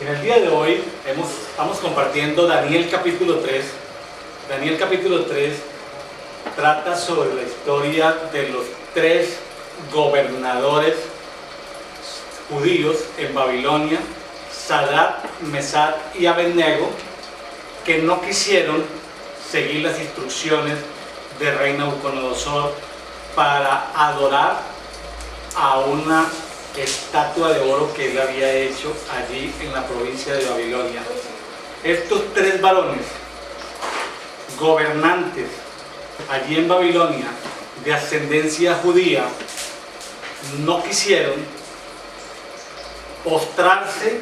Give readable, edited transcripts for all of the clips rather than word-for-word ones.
En el día de hoy estamos compartiendo Daniel capítulo 3. Daniel capítulo 3 trata sobre la historia de los tres gobernadores judíos en Babilonia, Sadrach, Mesach y Abednego, que no quisieron seguir las instrucciones del rey Nabucodonosor para adorar a una estatua de oro que él había hecho allí en la provincia de Babilonia. Estos tres varones, gobernantes allí en Babilonia, de ascendencia judía, no quisieron postrarse,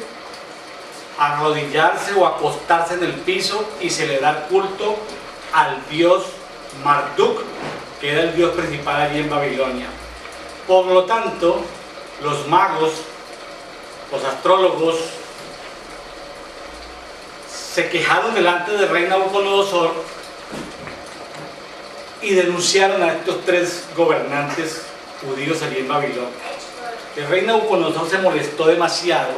arrodillarse o acostarse en el piso y celebrar culto al dios Marduk, que era el dios principal allí en Babilonia. Por lo tanto, los magos, los astrólogos, se quejaron delante del rey Nabucodonosor y denunciaron a estos tres gobernantes judíos allí en Babilonia. El rey Nabucodonosor se molestó demasiado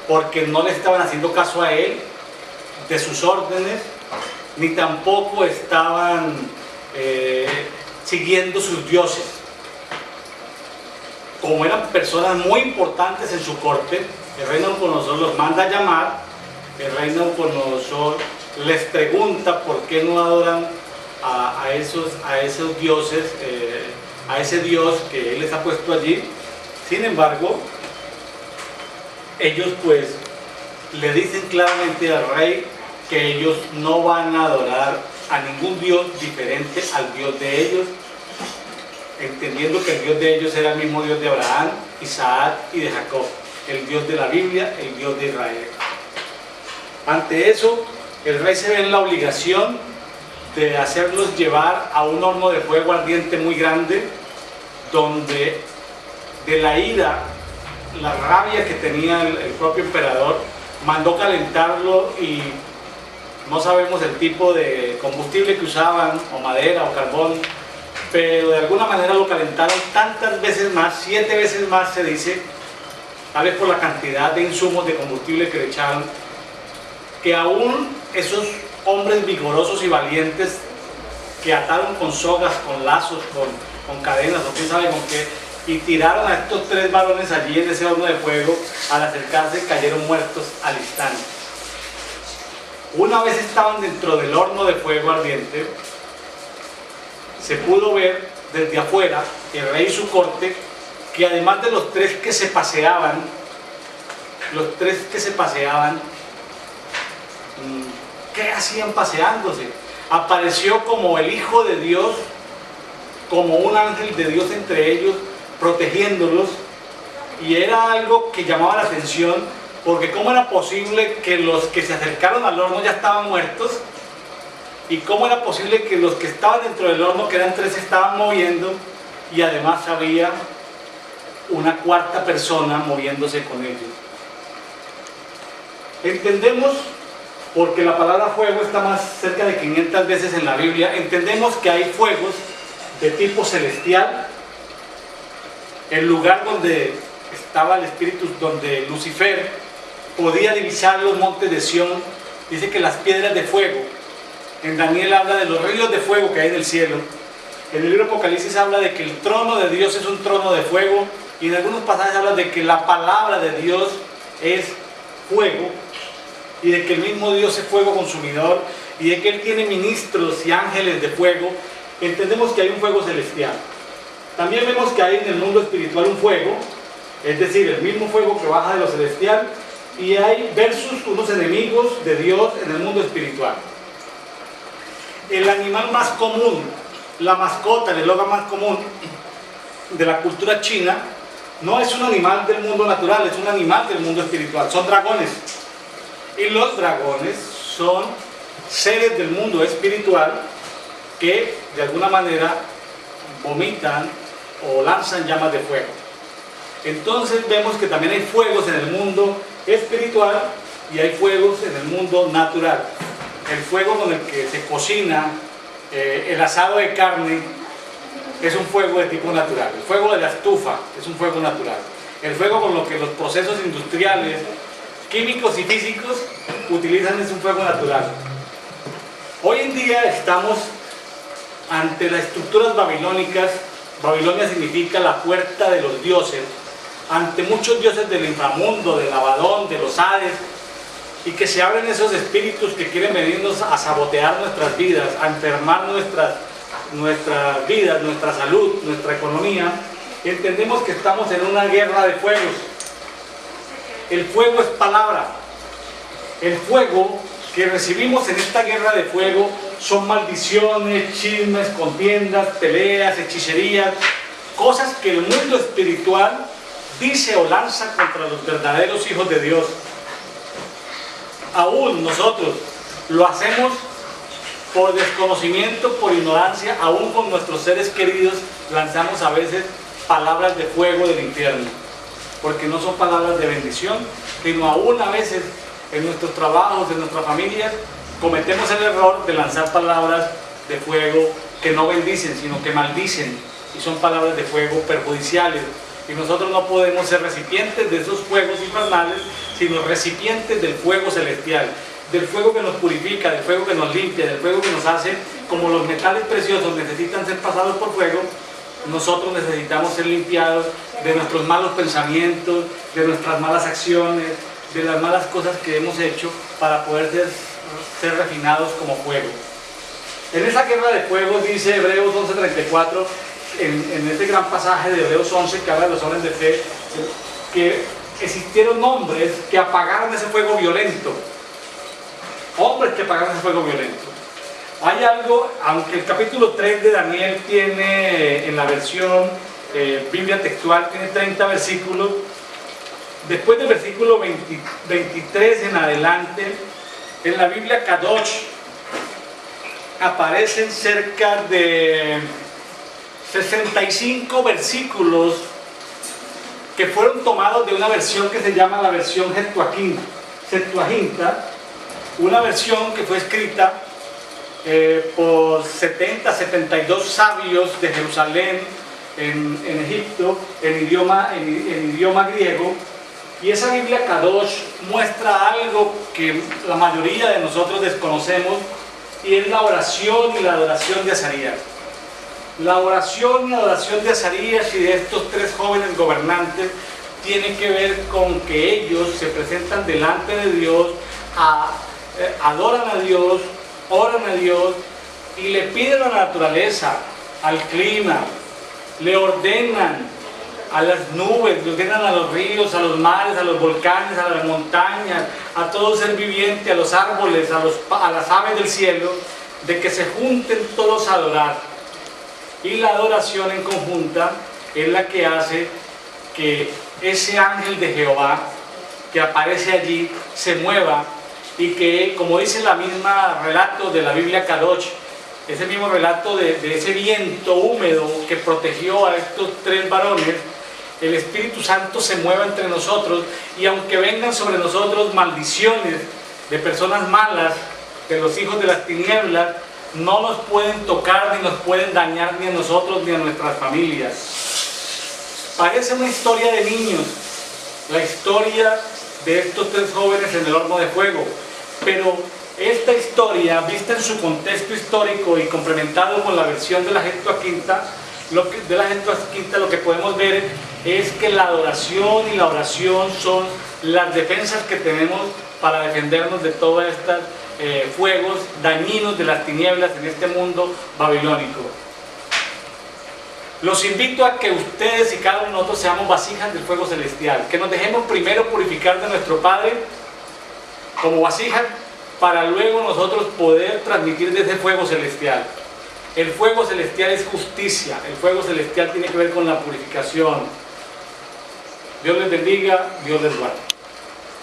porque no le estaban haciendo caso a él, de sus órdenes, ni tampoco estaban siguiendo sus dioses. Como eran personas muy importantes en su corte, el rey Nabucodonosor los manda a llamar. El rey Nabucodonosor les pregunta por qué no adoran a esos dioses, a ese dios que él les ha puesto allí. Sin embargo, ellos pues le dicen claramente al rey que ellos no van a adorar a ningún dios diferente al dios de ellos, entendiendo que el Dios de ellos era el mismo Dios de Abraham, Isaac y de Jacob, el Dios de la Biblia, el Dios de Israel. Ante eso, el rey se ve en la obligación de hacerlos llevar a un horno de fuego ardiente muy grande, donde de la ira, la rabia que tenía el propio emperador, mandó calentarlo, y no sabemos el tipo de combustible que usaban, o madera o carbón, pero de alguna manera lo calentaron tantas veces más, 7 veces más se dice, tal vez por la cantidad de insumos de combustible que le echaron, que aún esos hombres vigorosos y valientes que ataron con sogas, con lazos, con cadenas o quién sabe con qué, y tiraron a estos tres varones allí en ese horno de fuego, al acercarse cayeron muertos al instante. Una vez estaban dentro del horno de fuego ardiente, se pudo ver desde afuera, el rey y su corte, que además de los tres que se paseaban, ¿qué hacían paseándose? Apareció como el Hijo de Dios, como un ángel de Dios entre ellos, protegiéndolos, y era algo que llamaba la atención, porque ¿cómo era posible que los que se acercaron al horno ya estaban muertos? ¿Y cómo era posible que los que estaban dentro del horno, que eran tres, se estaban moviendo, y además había una cuarta persona moviéndose con ellos? Entendemos, porque la palabra fuego está más cerca de 500 veces en la Biblia, entendemos que hay fuegos de tipo celestial. El lugar donde estaba el espíritu, donde Lucifer podía divisar los montes de Sión, dice que las piedras de fuego. En Daniel habla de los ríos de fuego que hay en el cielo. En el libro de Apocalipsis habla de que el trono de Dios es un trono de fuego, y en algunos pasajes habla de que la palabra de Dios es fuego, y de que el mismo Dios es fuego consumidor, y de que Él tiene ministros y ángeles de fuego. Entendemos que hay un fuego celestial. También vemos que hay en el mundo espiritual un fuego, es decir, el mismo fuego que baja de lo celestial, y hay versus unos enemigos de Dios en el mundo espiritual. El animal más común, la mascota, el eslogan más común de la cultura china, no es un animal del mundo natural, es un animal del mundo espiritual, son dragones. Y los dragones son seres del mundo espiritual que de alguna manera vomitan o lanzan llamas de fuego. Entonces vemos que también hay fuegos en el mundo espiritual y hay fuegos en el mundo natural. El fuego con el que se cocina el asado de carne es un fuego de tipo natural. El fuego de la estufa es un fuego natural. El fuego con lo que los procesos industriales químicos y físicos utilizan es un fuego natural. Hoy en día estamos ante las estructuras babilónicas. Babilonia significa la puerta de los dioses, ante muchos dioses del inframundo, del Abadón, de los Hades, y que se abren esos espíritus que quieren venirnos a sabotear nuestras vidas, a enfermar nuestras vidas, nuestra salud, nuestra economía. Entendemos que estamos en una guerra de fuegos. El fuego es palabra. El fuego que recibimos en esta guerra de fuego son maldiciones, chismes, contiendas, peleas, hechicerías, cosas que el mundo espiritual dice o lanza contra los verdaderos hijos de Dios. Aún nosotros lo hacemos por desconocimiento, por ignorancia. Aún con nuestros seres queridos lanzamos a veces palabras de fuego del infierno, porque no son palabras de bendición, sino aún a veces en nuestros trabajos, en nuestras familias, cometemos el error de lanzar palabras de fuego que no bendicen, sino que maldicen, y son palabras de fuego perjudiciales. Y nosotros no podemos ser recipientes de esos fuegos infernales, sino recipientes del fuego celestial, del fuego que nos purifica, del fuego que nos limpia, del fuego que nos hace, como los metales preciosos necesitan ser pasados por fuego, nosotros necesitamos ser limpiados de nuestros malos pensamientos, de nuestras malas acciones, de las malas cosas que hemos hecho, para poder ser refinados como fuego. En esa guerra de fuego dice Hebreos 11:34, en este gran pasaje de Hebreos 11 que habla de los hombres de fe, que existieron hombres que apagaron ese fuego violento. Hombres que apagaron ese fuego violento. Hay algo, aunque el capítulo 3 de Daniel tiene, en la versión Biblia textual, tiene 30 versículos, después del versículo 23 en adelante, en la Biblia Kadosh aparecen cerca de 65 versículos que fueron tomados de una versión que se llama la versión Septuaginta, una versión que fue escrita por 72 sabios de Jerusalén en Egipto, en idioma griego. Y esa Biblia Kadosh muestra algo que la mayoría de nosotros desconocemos, y es la oración y la adoración de Azarías. La oración y la adoración de Azarías y de estos tres jóvenes gobernantes tiene que ver con que ellos se presentan delante de Dios, adoran a Dios, oran a Dios y le piden a la naturaleza, al clima, le ordenan a las nubes, le ordenan a los ríos, a los mares, a los volcanes, a las montañas, a todo ser viviente, a los árboles, a las aves del cielo, de que se junten todos a adorar. Y la adoración en conjunta es la que hace que ese ángel de Jehová que aparece allí se mueva, y que, como dice la misma relato de la Biblia Kadosh, ese mismo relato de ese viento húmedo que protegió a estos tres varones, el Espíritu Santo se mueva entre nosotros, y aunque vengan sobre nosotros maldiciones de personas malas, de los hijos de las tinieblas, no nos pueden tocar, ni nos pueden dañar, ni a nosotros, ni a nuestras familias. Parece una historia de niños, la historia de estos tres jóvenes en el horno de fuego, pero esta historia, vista en su contexto histórico y complementado con la versión de la Septuaginta, lo que podemos ver es que la adoración y la oración son las defensas que tenemos para defendernos de todas estas fuegos dañinos de las tinieblas en este mundo babilónico. Los invito a que ustedes y cada uno de nosotros seamos vasijas del fuego celestial, que nos dejemos primero purificar de nuestro Padre como vasijas, para luego nosotros poder transmitir de ese fuego celestial. El fuego celestial es justicia, el fuego celestial tiene que ver con la purificación. Dios les bendiga, Dios les guarde.